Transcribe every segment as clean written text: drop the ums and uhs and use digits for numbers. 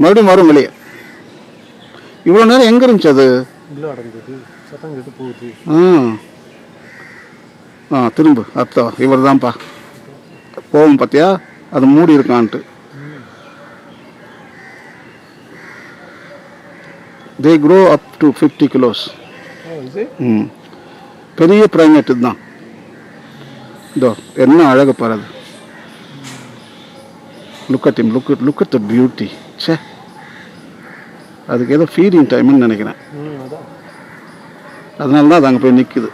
மறுபடியும் வரும் வெளியே. இவ்வளோ நேரம் எங்கே இருந்துச்சு அது? திரும்ப அர்த்தம் இவர் தான்ப்பா போகும் பார்த்தியா, அது மூடி இருக்கான்ட்டு. They grow up to 50 kilos. பெரிய ப்ரைமேட் தான். இதோ என்ன அழகு பாருது. Look at him, look at the beauty. சே, அதுக்கு ஏதோ ஃபீடிங் டைம்னு நினைக்கிறேன். அதனால தான் அது அங்கே போய் நிற்குது.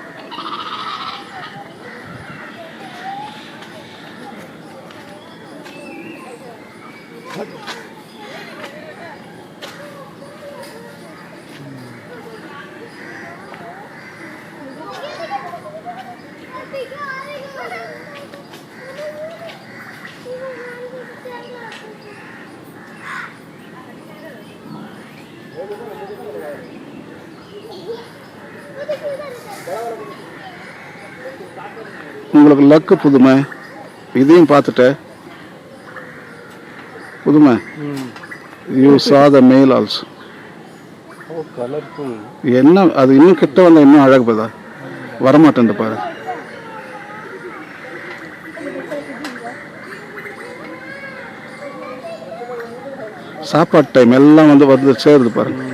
உங்களுக்கு லக்கு புதுமை. இதையும் பார்த்துட்ட புதுமை. You saw the male also. என்ன அது இன்னும் கிட்ட வந்தால் இன்னும் அழகு போதா, வரமாட்டேன் பாரு. சாப்பாடு டைம் எல்லாம் வந்து சேருது பாருங்க.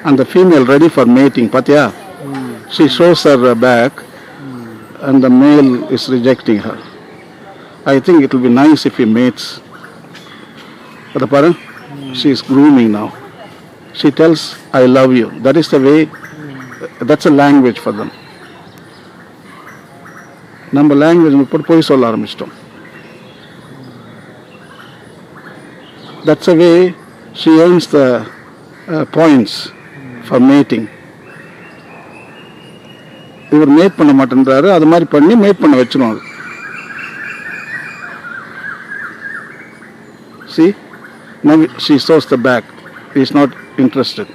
And the female ready for mating, Patya. She shows her back, and the male is rejecting her. I think it will be nice if he mates. She is grooming now. She tells, I love you. That is the way, that's a language for them. நம்ம language போய் சொல்ல ஆரம்பிச்சிட்டோம். That's the way she earns the points for mating. இவர் mat பண்ண மாட்டேன்றாரு, அது மாதிரி பண்ணி mat பண்ண வச்சிடும். See, now she shows the back. He is not interested.